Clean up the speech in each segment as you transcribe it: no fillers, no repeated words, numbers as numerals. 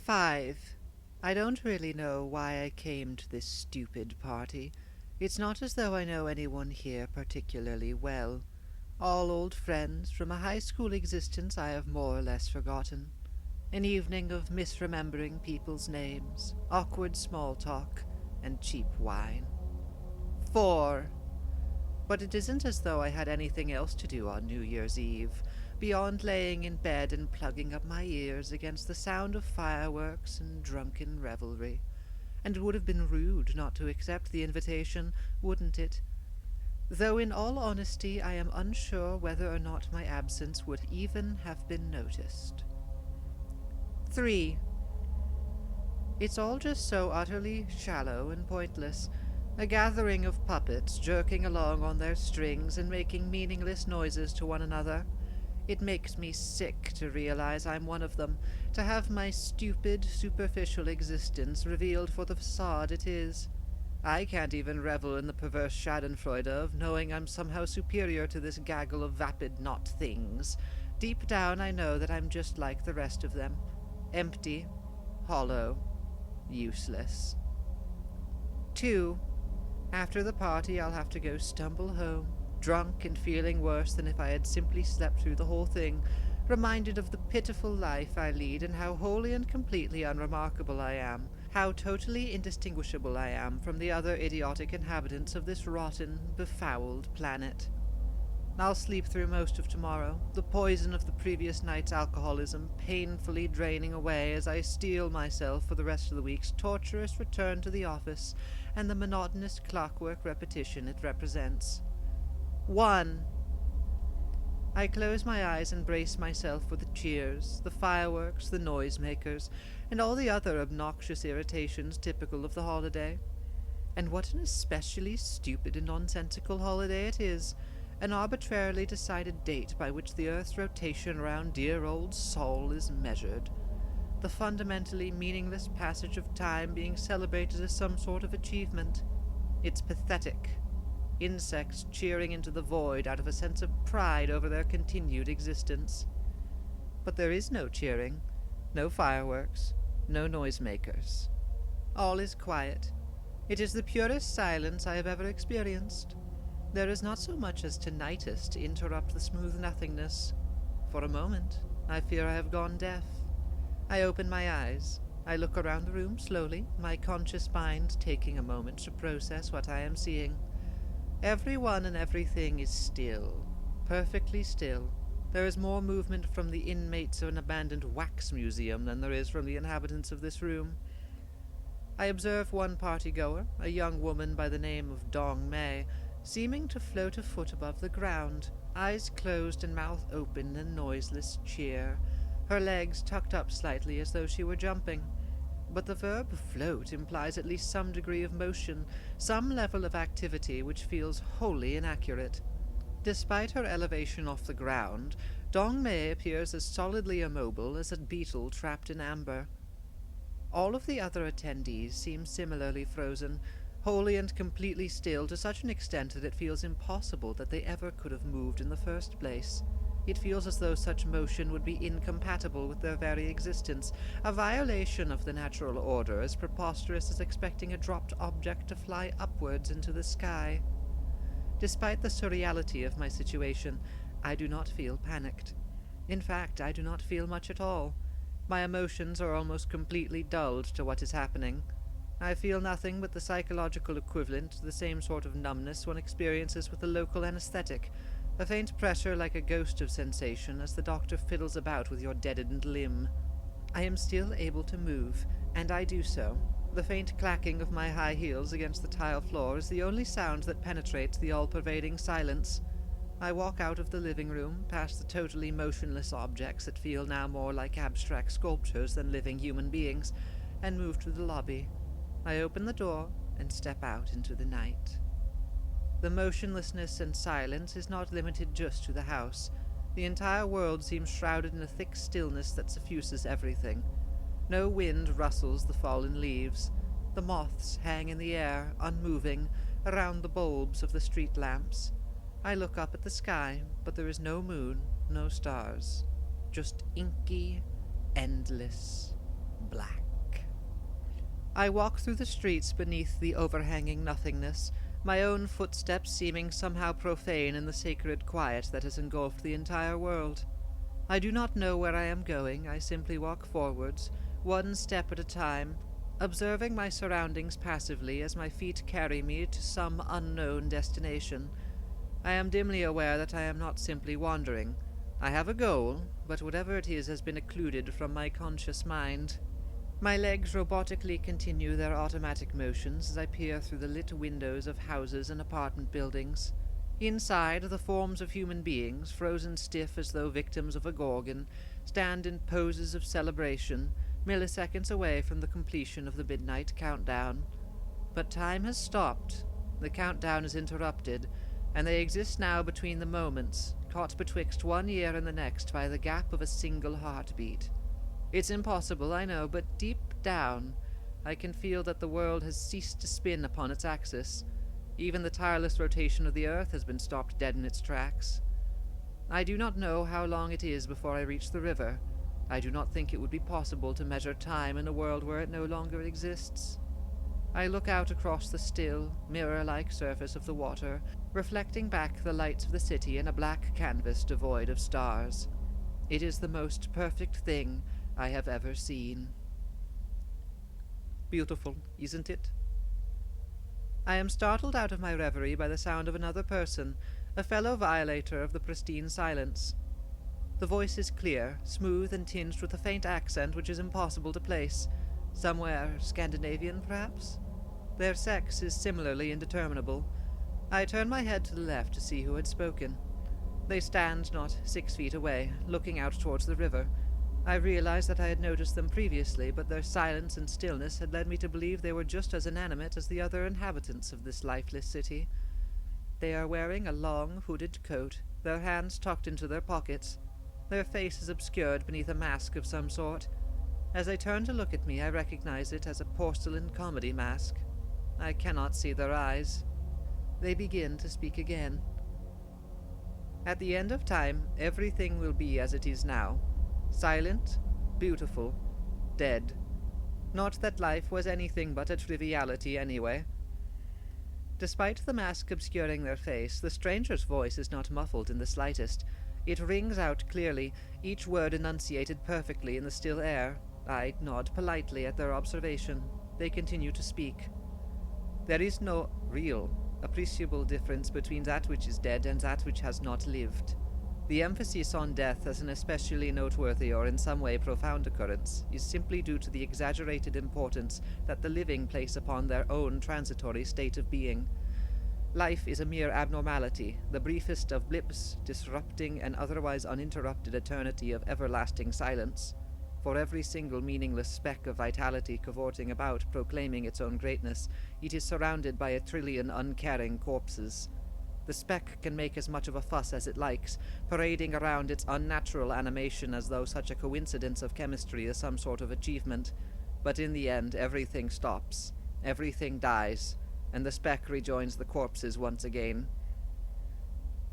5. I don't really know why I came to this stupid party. It's not as though I know anyone here particularly well. All old friends from a high school existence I have more or less forgotten. An evening of misremembering people's names, awkward small talk, and cheap wine. 4. But it isn't as though I had anything else to do on New Year's Eve, beyond laying in bed and plugging up my ears against the sound of fireworks and drunken revelry. And it would have been rude not to accept the invitation, wouldn't it? Though in all honesty I am unsure whether or not my absence would even have been noticed. 3. It's all just so utterly shallow and pointless. A gathering of puppets jerking along on their strings and making meaningless noises to one another. It makes me sick to realize I'm one of them, to have my stupid, superficial existence revealed for the facade it is. I can't even revel in the perverse schadenfreude of knowing I'm somehow superior to this gaggle of vapid not things. Deep down I know that I'm just like the rest of them. Empty, hollow, useless. 2. After the party I'll have to go stumble home, drunk and feeling worse than if I had simply slept through the whole thing, reminded of the pitiful life I lead and how wholly and completely unremarkable I am, how totally indistinguishable I am from the other idiotic inhabitants of this rotten, befouled planet. I'll sleep through most of tomorrow, the poison of the previous night's alcoholism painfully draining away as I steel myself for the rest of the week's torturous return to the office and the monotonous clockwork repetition it represents. 1. I close my eyes and brace myself for the cheers, the fireworks, the noisemakers, and all the other obnoxious irritations typical of the holiday. And what an especially stupid and nonsensical holiday it is, an arbitrarily decided date by which the Earth's rotation around dear old Sol is measured. The fundamentally meaningless passage of time being celebrated as some sort of achievement. It's pathetic. Insects cheering into the void out of a sense of pride over their continued existence. But there is no cheering, no fireworks, no noisemakers. All is quiet. It is the purest silence I have ever experienced. There is not so much as tinnitus to interrupt the smooth nothingness. For a moment, I fear I have gone deaf. I open my eyes. I look around the room slowly, my conscious mind taking a moment to process what I am seeing. Everyone and everything is still, perfectly still. There is more movement from the inmates of an abandoned wax museum than there is from the inhabitants of this room. I observe one party-goer, a young woman by the name of Dong Mei, seeming to float a foot above the ground, eyes closed and mouth open in noiseless cheer, her legs tucked up slightly as though she were jumping. But the verb float implies at least some degree of motion, some level of activity which feels wholly inaccurate. Despite her elevation off the ground, Dong Mei appears as solidly immobile as a beetle trapped in amber. All of the other attendees seem similarly frozen, wholly and completely still to such an extent that it feels impossible that they ever could have moved in the first place. It feels as though such motion would be incompatible with their very existence, a violation of the natural order as preposterous as expecting a dropped object to fly upwards into the sky. Despite the surreality of my situation, I do not feel panicked. In fact, I do not feel much at all. My emotions are almost completely dulled to what is happening. I feel nothing but the psychological equivalent to the same sort of numbness one experiences with a local anesthetic, a faint pressure like a ghost of sensation as the doctor fiddles about with your deadened limb. I am still able to move, and I do so. The faint clacking of my high heels against the tile floor is the only sound that penetrates the all-pervading silence. I walk out of the living room, past the totally motionless objects that feel now more like abstract sculptures than living human beings, and move to the lobby. I open the door and step out into the night. The motionlessness and silence is not limited just to the house. The entire world seems shrouded in a thick stillness that suffuses everything. No wind rustles the fallen leaves. The moths hang in the air, unmoving, around the bulbs of the street lamps. I look up at the sky, but there is no moon, no stars. Just inky, endless black. I walk through the streets beneath the overhanging nothingness, my own footsteps seeming somehow profane in the sacred quiet that has engulfed the entire world. I do not know where I am going, I simply walk forwards, one step at a time, observing my surroundings passively as my feet carry me to some unknown destination. I am dimly aware that I am not simply wandering. I have a goal, but whatever it is has been occluded from my conscious mind. My legs robotically continue their automatic motions as I peer through the lit windows of houses and apartment buildings. Inside, the forms of human beings, frozen stiff as though victims of a gorgon, stand in poses of celebration, milliseconds away from the completion of the midnight countdown. But time has stopped. The countdown is interrupted, and they exist now between the moments, caught betwixt one year and the next by the gap of a single heartbeat. It's impossible, I know, but deep down, I can feel that the world has ceased to spin upon its axis. Even the tireless rotation of the earth has been stopped dead in its tracks. I do not know how long it is before I reach the river. I do not think it would be possible to measure time in a world where it no longer exists. I look out across the still, mirror-like surface of the water, reflecting back the lights of the city in a black canvas devoid of stars. It is the most perfect thing I have ever seen. Beautiful, isn't it? I am startled out of my reverie by the sound of another person, a fellow violator of the pristine silence. The voice is clear, smooth, and tinged with a faint accent which is impossible to place. Somewhere Scandinavian, perhaps? Their sex is similarly indeterminable. I turn my head to the left to see who had spoken. They stand not 6 feet away, looking out towards the river. I realized that I had noticed them previously, but their silence and stillness had led me to believe they were just as inanimate as the other inhabitants of this lifeless city. They are wearing a long, hooded coat, their hands tucked into their pockets, their faces obscured beneath a mask of some sort. As they turn to look at me, I recognize it as a porcelain comedy mask. I cannot see their eyes. They begin to speak again. At the end of time, everything will be as it is now. Silent, beautiful, dead. Not that life was anything but a triviality anyway. Despite the mask obscuring their face, the stranger's voice is not muffled in the slightest. It rings out clearly, each word enunciated perfectly in the still air. I nod politely at their observation. They continue to speak. There is no real, appreciable difference between that which is dead and that which has not lived. The emphasis on death as an especially noteworthy or in some way profound occurrence is simply due to the exaggerated importance that the living place upon their own transitory state of being. Life is a mere abnormality, the briefest of blips, disrupting an otherwise uninterrupted eternity of everlasting silence. For every single meaningless speck of vitality cavorting about, proclaiming its own greatness, it is surrounded by 1 trillion uncaring corpses. The speck can make as much of a fuss as it likes, parading around its unnatural animation as though such a coincidence of chemistry is some sort of achievement. But in the end, everything stops, everything dies, and the speck rejoins the corpses once again.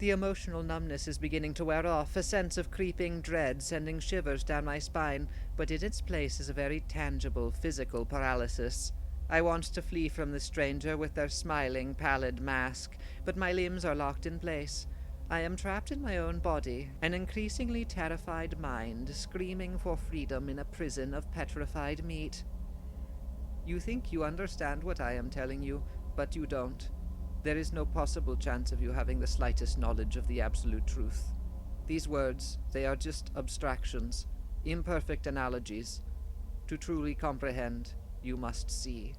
The emotional numbness is beginning to wear off, a sense of creeping dread sending shivers down my spine, but in its place is a very tangible, physical paralysis. I want to flee from the stranger with their smiling, pallid mask, but my limbs are locked in place. I am trapped in my own body, an increasingly terrified mind, screaming for freedom in a prison of petrified meat. You think you understand what I am telling you, but you don't. There is no possible chance of you having the slightest knowledge of the absolute truth. These words, they are just abstractions, imperfect analogies. To truly comprehend, you must see.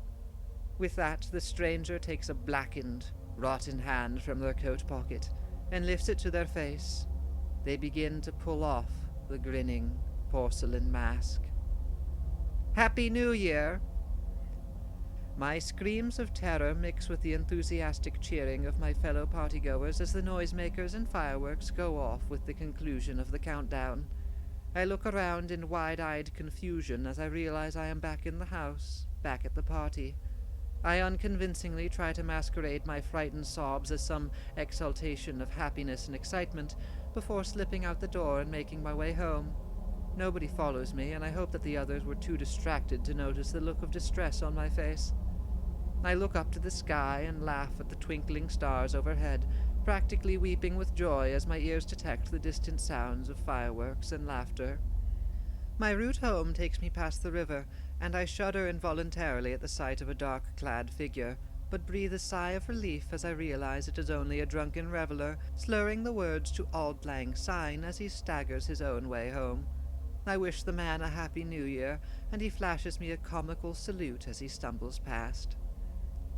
With that, the stranger takes a blackened, rotten hand from their coat pocket and lifts it to their face. They begin to pull off the grinning porcelain mask. Happy New Year! My screams of terror mix with the enthusiastic cheering of my fellow partygoers as the noisemakers and fireworks go off with the conclusion of the countdown. I look around in wide-eyed confusion as I realize I am back in the house, back at the party. I unconvincingly try to masquerade my frightened sobs as some exaltation of happiness and excitement before slipping out the door and making my way home. Nobody follows me, and I hope that the others were too distracted to notice the look of distress on my face. I look up to the sky and laugh at the twinkling stars overhead, practically weeping with joy as my ears detect the distant sounds of fireworks and laughter. My route home takes me past the river, and I shudder involuntarily at the sight of a dark-clad figure, but breathe a sigh of relief as I realize it is only a drunken reveler, slurring the words to Auld Lang Syne as he staggers his own way home. I wish the man a happy new year, and he flashes me a comical salute as he stumbles past.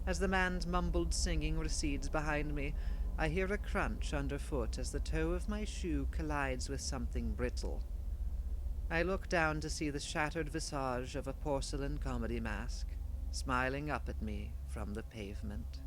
As the man's mumbled singing recedes behind me, I hear a crunch underfoot as the toe of my shoe collides with something brittle. I look down to see the shattered visage of a porcelain comedy mask, smiling up at me from the pavement.